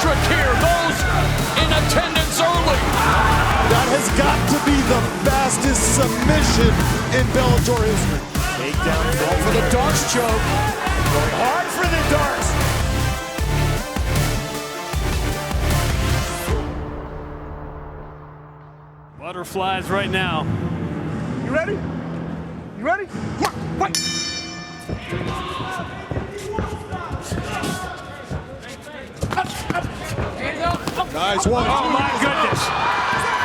electric here. Those in attendance early. That has got to be the fastest submission in Bellator history. Takedown, going for the darts choke. Going hard for the darts. Butterflies right now. You ready? You ready? Fight! Nice one. Oh my goodness.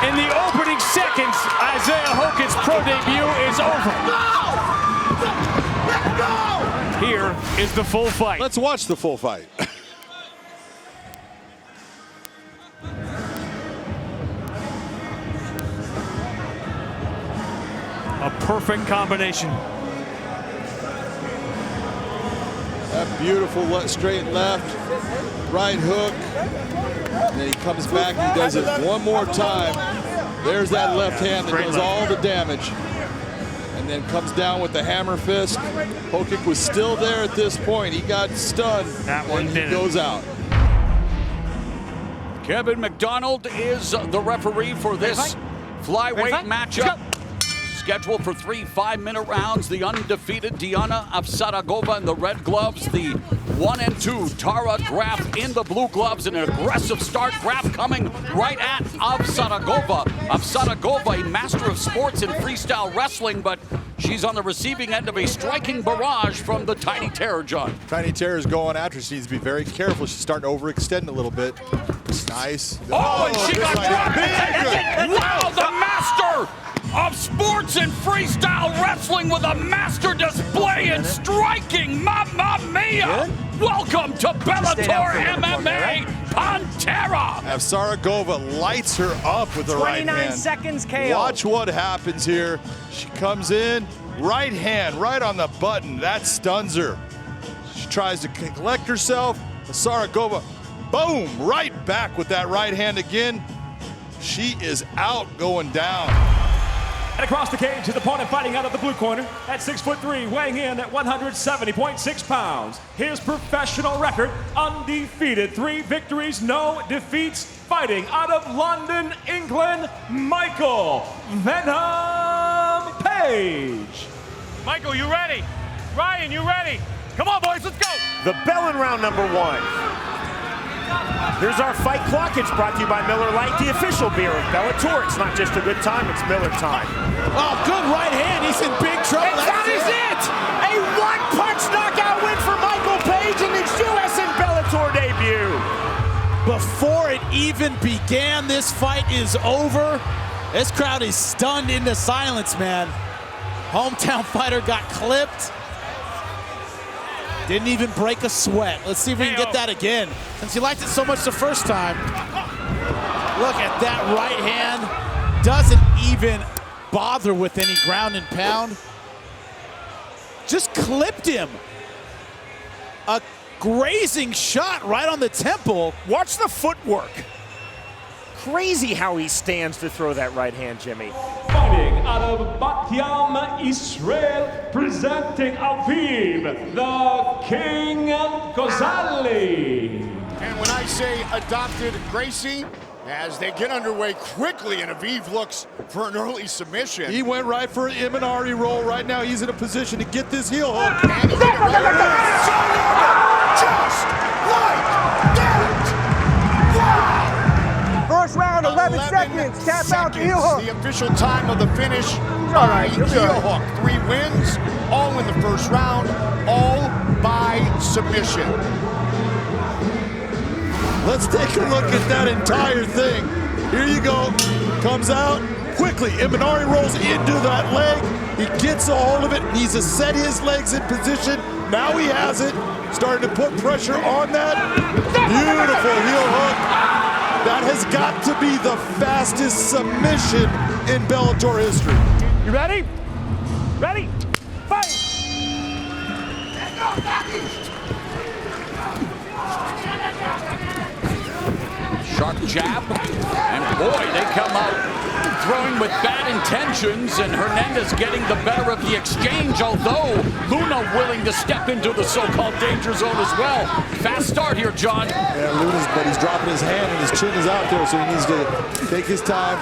In the opening seconds, Isaiah Hogan's pro debut is over. Here is the full fight. Let's watch the full fight. A perfect combination. That beautiful straight left, right hook. And then he comes back and he does it one more time. There's that left hand that does all the damage. And then comes down with the hammer fist. Hokic was still there at this point. He got stunned. That one and he did goes out. Kevin McDonald is the referee for this flyweight matchup. Scheduled for 3 5-minute rounds. The undefeated Diana Avsaragova in the red gloves. The 1 and 2 Tara Graf in the blue gloves. And an aggressive start. Graf coming right at Avsaragova. Avsaragova, a master of sports in freestyle wrestling, but she's on the receiving end of a striking barrage from the Tiny Terror, John. Tiny Terror is going after. She needs to be very careful. She's starting to overextend a little bit. Nice. Oh, and she got dropped. Wow, the master of sports and freestyle wrestling with a master display in striking. Mamma mia! Welcome to Bellator MMA, Pantera. Avsaragova lights her up with the right hand. 29 seconds KO. Watch what happens here. She comes in, right hand, right on the button. That stuns her. She tries to collect herself. Avsaragova, boom, right back with that right hand again. She is out, going down. And across the cage, his opponent fighting out of the blue corner at 6'3", weighing in at 170.6 pounds. His professional record, undefeated, 3 victories, no defeats. Fighting out of London, England, Michael Venom Page. Michael, you ready? Ryan, you ready? Come on, boys, let's go. The bell in round number 1. Here's our fight clock. It's brought to you by Miller Lite, the official beer of Bellator. It's not just a good time, it's Miller time. Oh, good right hand. He's in big trouble. And that is it! A one-punch knockout win for Michael Page in his US and Bellator debut. Before it even began, this fight is over. This crowd is stunned into silence, man. Hometown fighter got clipped. Didn't even break a sweat. Let's see if we can get that again. Since he liked it so much the first time. Look at that right hand. Doesn't even bother with any ground and pound. Just clipped him. A grazing shot right on the temple. Watch the footwork. Crazy how he stands to throw that right hand, Jimmy. Fighting out of Bat Yam, Israel, presenting Aviv, the King Ghazali. And when I say adopted Gracie, as they get underway quickly, and Aviv looks for an early submission. He went right for an Imanari roll. Right now, he's in a position to get this heel hook. And he did it right. Just like that! Wow! First round, 11 seconds. Tap out the heel hook. The official time of the finish. All right, heel hook. 3 wins, all in the first round, all by submission. Let's take a look at that entire thing. Here you go. Comes out quickly. Imanari rolls into that leg. He gets a hold of it. Needs to set his legs in position. Now he has it. Starting to put pressure on that. Beautiful heel hook. That has got to be the fastest submission in Bellator history. You ready? Ready? Fight! Sharp jab, and boy, they come out throwing with bad intentions, and Hernandez getting the better of the exchange, although Luna willing to step into the so-called danger zone as well. Fast start here, John. Yeah, but he's dropping his hand and his chin is out there, so he needs to take his time.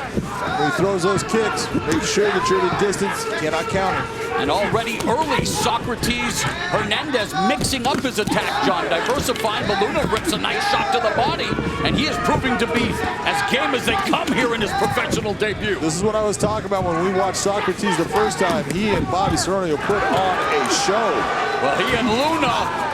When he throws those kicks, make sure that you're at a distance, cannot counter. And already early, Socrates Hernandez mixing up his attack, John, diversifying. But Luna rips a nice shot to the body, and he is proving to be as game as they come here in his professional debut. This is what I was talking about when we watched Socrates the first time. He and Bobby Serrano put on a show. Well, he and Luna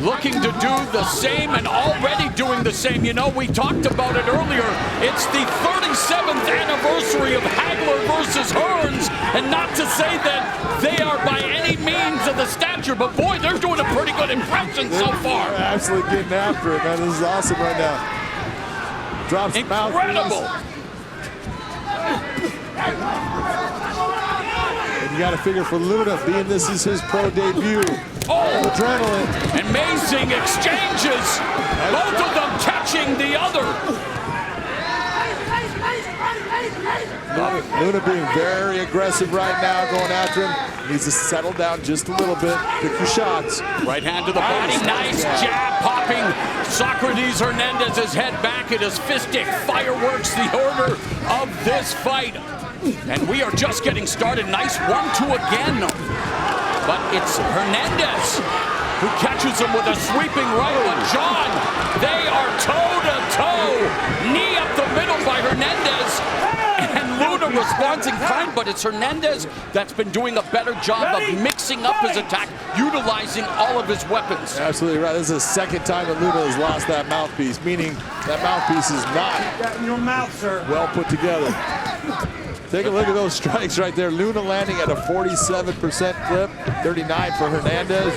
looking to do the same and already doing the same. You know, we talked about it earlier. It's the 37th anniversary of Hagler versus Hearns, and not to say that they are by any means of the stature, but boy, they're doing a pretty good impression so far. They're absolutely getting after it, man. This is awesome right now. Drops incredible. And you got to figure for Luna, being this is his pro debut. Oh, adrenaline. Amazing exchanges. Both of them catching the other. Luna being very aggressive right now, going after him. Needs to settle down just a little bit. Pick your shots. Right hand to the body. Nice jab popping. Socrates Hernandez's head back. It is fistic fireworks, the order of this fight. And we are just getting started. Nice 1-2 again. But it's Hernandez who catches him with a sweeping right. But John, they are toe-to-toe. Knee up the middle by Hernandez. And Luna responds in kind, but it's Hernandez that's been doing a better job of mixing up his attack, utilizing all of his weapons. Absolutely right. This is the second time that Luna has lost that mouthpiece, meaning that mouthpiece is not in your mouth, sir. Well put together. Take a look at those strikes right there. Luna landing at a 47% clip, 39 for Hernandez.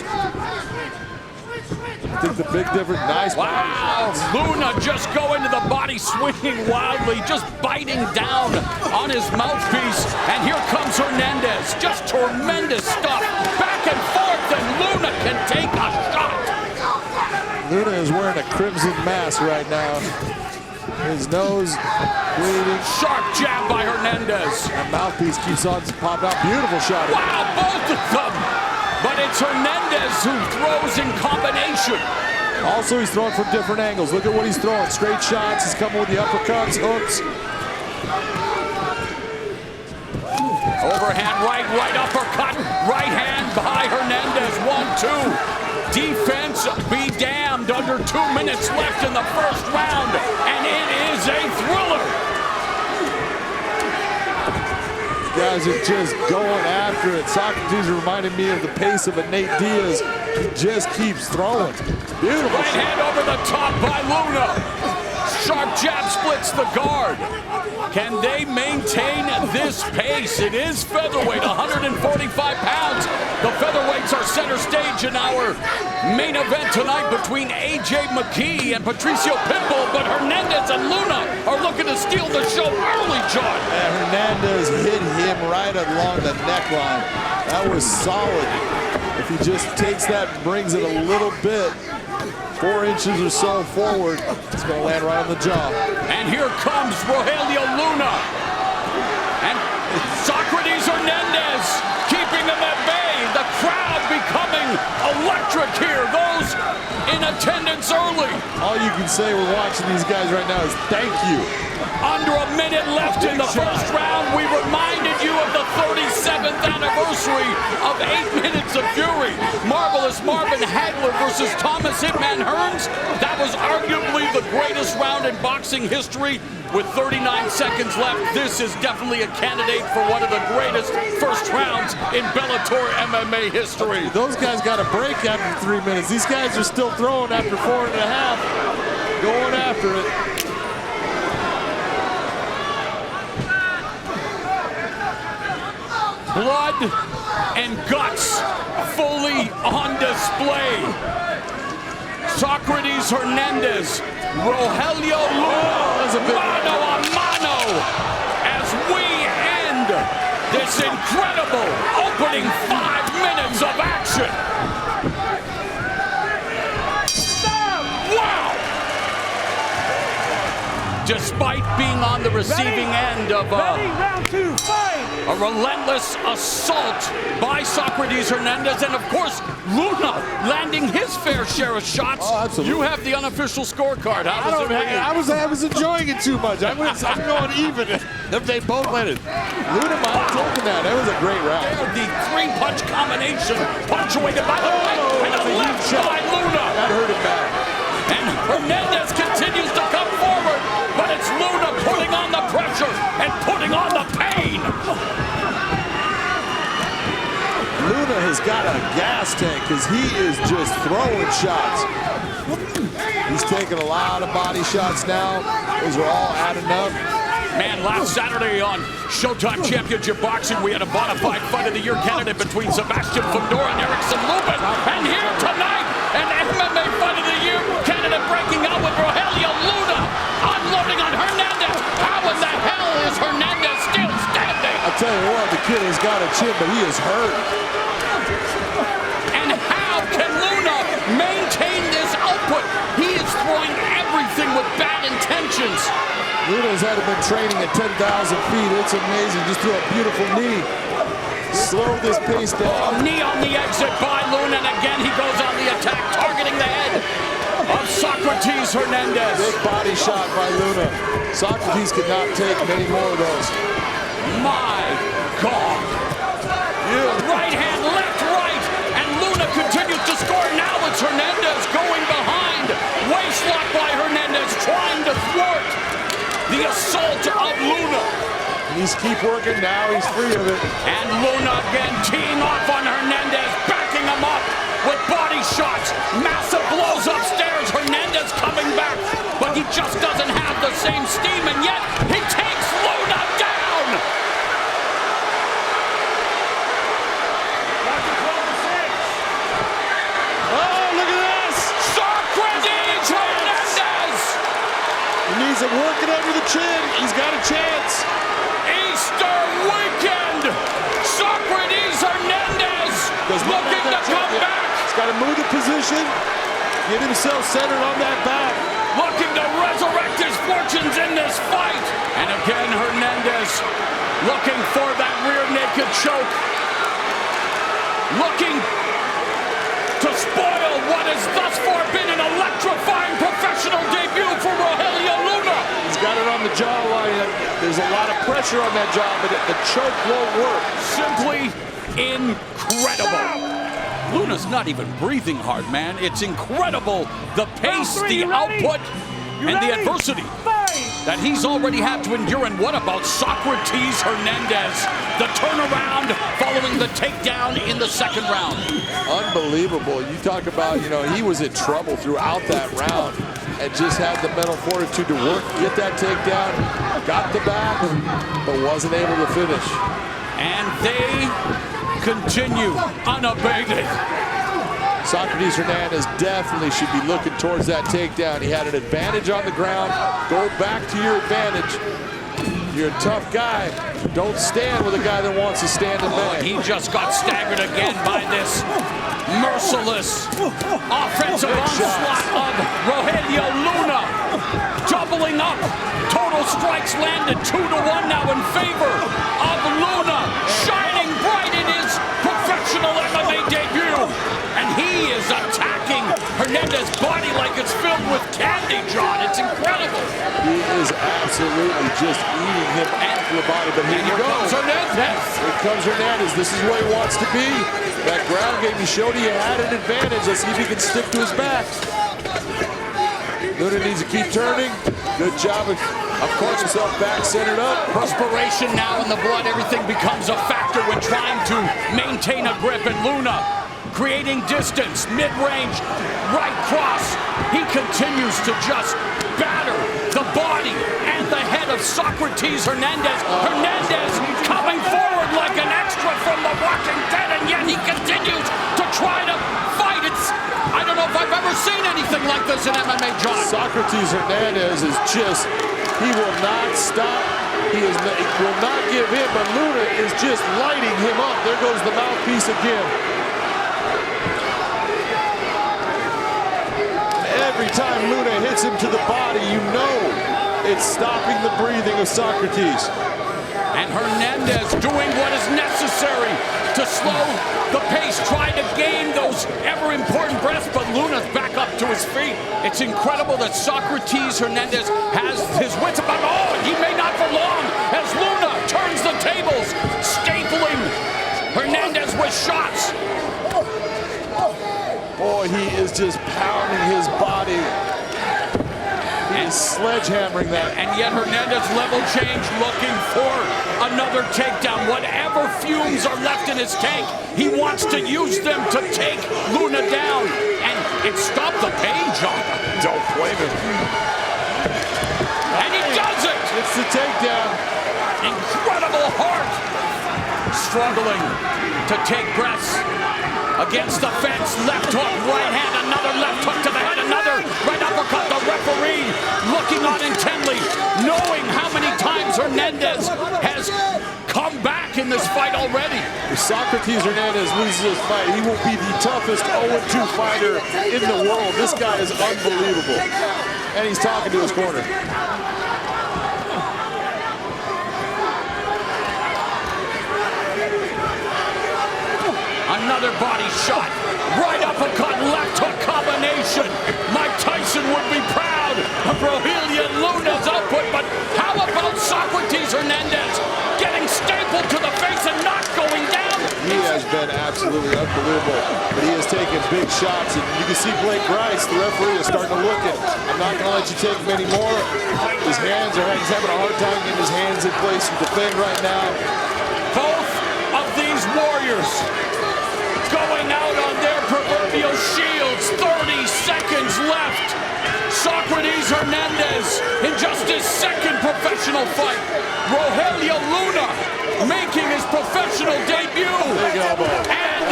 I think the big difference, nice. Wow, Luna just going to the body, swinging wildly, just biting down on his mouthpiece. And here comes Hernandez, just tremendous stuff. Back and forth, and Luna can take a shot. Luna is wearing a crimson mask right now. His nose bleeding. Sharp jab by Hernandez. That mouthpiece keeps on popping out. Beautiful shot. Wow, both of them. But it's Hernandez who throws in combination. Also, he's throwing from different angles. Look at what he's throwing. Straight shots. He's coming with the uppercuts, hooks. Overhand right uppercut. Right hand by Hernandez. 1-2. Defense be damned. Under 2 minutes left in the first round. And it is a thriller. Guys are just going after it. Socrates reminded me of the pace of a Nate Diaz. He just keeps throwing. Beautiful. Right hand over the top by Luna. Sharp jab splits the guard. Can they maintain this pace? It is featherweight, 145 pounds. The featherweights are center stage in our main event tonight between A.J. McKee and Patricio Pitbull, but Hernandez and Luna are looking to steal the show early, John. And Hernandez hit him right along the neckline. That was solid. If he just takes that and brings it a little bit, 4 inches or so forward, it's going to land right on the jaw. And here comes Rogelio Luna. And Socrates Hernandez keeping him at bay. The crowd becoming electric here. Those in attendance early. All you can say we're watching these guys right now is thank you. Under a minute left in the first round, we reminded you of the 37th anniversary of 8 Minutes of Fury. Marvelous Marvin Hagler versus Thomas Hitman Hearns. That was arguably the greatest round in boxing history. With 39 seconds left, this is definitely a candidate for one of the greatest first rounds in Bellator MMA history. Those guys got a break after 3 minutes. These guys are still throwing after 4.5. Going after it. Blood and guts fully on display. Socrates Hernandez, Rogelio Luna, mano a mano, as we end this incredible opening 5 minutes of action. Wow! despite being on the receiving end of round 2, fight! a relentless assault by Socrates Hernandez, and of course, Luna landing his fair share of shots. Oh, absolutely. You have the unofficial scorecard. How does it read? I was enjoying it too much. I'm going even if they both let it. Luna might have taken that. That was a great round. The three-punch combination punctuated by the right and a left by Luna. That hurt him bad. And Hernandez continues to come forward, but it's Luna putting on the pressure and putting on the pain. Luna has got a gas tank because he is just throwing shots. He's taking a lot of body shots now. Those are all adding up. Man, last Saturday on Showtime Championship Boxing, we had a bona fide fight of the year candidate between Sebastian Fundora and Erickson Lubin. And here tonight, an MMA fight of the year candidate breaking out with Rogelio Luna, unloading on Hernandez. How in the hell is Hernandez still standing? I'll tell you what, the kid has got a chin, but he is hurt. And how can Luna maintain this output? He is throwing everything with bad intentions. Luna's had been training at 10,000 feet. It's amazing. Just threw a beautiful knee. Slow this pace down. Knee on the exit by Luna, and again he goes on the attack, targeting the head of Socrates Hernandez. Big body shot by Luna. Socrates could not take many more of those. My God. Right hand, left, right, and Luna continues to score. Now it's Hernandez going behind. Waist lock by Hernandez, trying to thwart the assault of Luna. He's keep working now. He's free of it. And Luna again teeing off on Hernandez, backing him up with body shots. Massive blows upstairs. Hernandez coming back, but he just doesn't have the same steam, and yet he takes Luna down. Oh, look at this! Socrates Hernandez! He needs it working under the chin. He's got a chance. Easter weekend! Socrates Hernandez looking to come back! He's got to move the position, get himself centered on that back. Looking to resurrect his fortunes in this fight! And again, Hernandez looking for that rear naked choke. Looking to spoil what has thus far been an electrifying professional debut for Rogelio Luna. He's got it on the jawline. There's a lot of pressure on that jaw, but the choke won't work. Simply incredible. Luna's not even breathing hard, man. It's incredible the pace, the output, and the adversity that he's already had to endure. And what about Socrates Hernandez? The turnaround following the takedown in the second round. Unbelievable. You talk about, he was in trouble throughout that round and just had the mental fortitude to work, get that takedown, got the back, but wasn't able to finish. And they continue unabated. Socrates Hernandez definitely should be looking towards that takedown. He had an advantage on the ground. Go back to your advantage. You're a tough guy. Don't stand with a guy that wants to stand and bang. He just got staggered again by this merciless offensive onslaught of Rogelio Luna. Doubling up. Total strikes landed 2-1 now in favor of Luna. Shining bright in his professional MMA debut. And he is attacking Hernandez's body like it's filled with candy, John. It's incredible. He is absolutely just eating him off the body. But here you go. Comes Hernandez. Here comes Hernandez. This is where he wants to be. That ground game, he showed he had an advantage. Let's see if he can stick to his back. Luna needs to keep turning. Good job of course, himself back centered up. Perspiration now in the blood. Everything becomes a factor when trying to maintain a grip. And Luna creating distance, mid-range, right cross. He continues to just batter the body and the head of Socrates Hernandez. Hernandez coming forward like an extra from The Walking Dead, and yet he continues to try to fight. I don't know if I've ever seen anything like this in MMA, John. Socrates Hernandez is just, he will not stop. He will not give in, but Luna is just lighting him up. There goes the mouthpiece again. Every time Luna hits him to the body, you know It's stopping the breathing of Socrates. And Hernandez doing what is necessary to slow the pace, trying to gain those ever-important breaths, but Luna's back up to his feet. It's incredible that Socrates Hernandez has his wits about. Oh, he may not for long as Luna turns the tables, stapling Hernandez with shots. Boy, he is just pounding his body. He's sledgehammering that. And yet Hernandez level change, looking for another takedown. Whatever fumes are left in his tank, he wants to use them to take Luna down. And it stopped the pain, John. Don't blame him. And he does it! It's the takedown. Incredible heart. Struggling to take breaths against the fence. Left hook, right hand, another left hook to the head, another right uppercut. The referee looking on intently, knowing how many times Hernandez has come back in this fight already. If Socrates Hernandez loses this fight, he will be the toughest 0-2 fighter in the world. This guy is unbelievable. And he's talking to his corner. Another body shot, right uppercut, left hook combination. Mike Tyson would be proud of Rogelio Luna's output, but how about Socrates Hernandez getting stapled to the face and not going down? He has been absolutely unbelievable, but he has taken big shots, and you can see Blake Grice, the referee, is starting to look at, I'm not going to let you take many more. His hands are, he's having a hard time getting his hands in place to defend right now. Both of these warriors going out on their proverbial shields. 30 seconds left. Socrates Hernandez in just his second professional fight. Rogelio Luna making his professional debut. And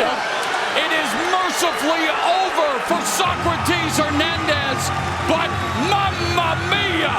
it is mercifully over for Socrates Hernandez. But mamma mia,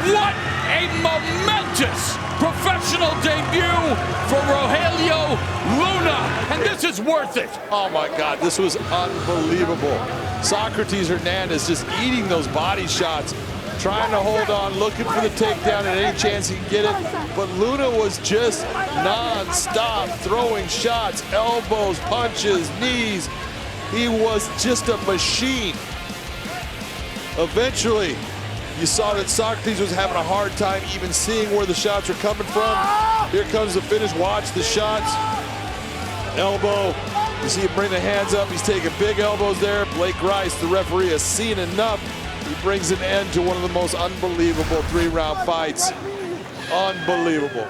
what a momentous professional debut for Rogelio Luna, and this is worth it. Oh my God, this was unbelievable. Socrates Hernandez just eating those body shots, trying to hold on, looking for the takedown at any chance he can get it. But Luna was just non-stop throwing shots, elbows, punches, knees. He was just a machine. Eventually, you saw that Socrates was having a hard time even seeing where the shots were coming from. Here comes the finish. Watch the shots. Elbow. You see him bring the hands up. He's taking big elbows there. Blake Grice, the referee, has seen enough. He brings an end to one of the most unbelievable 3-round fights. Unbelievable.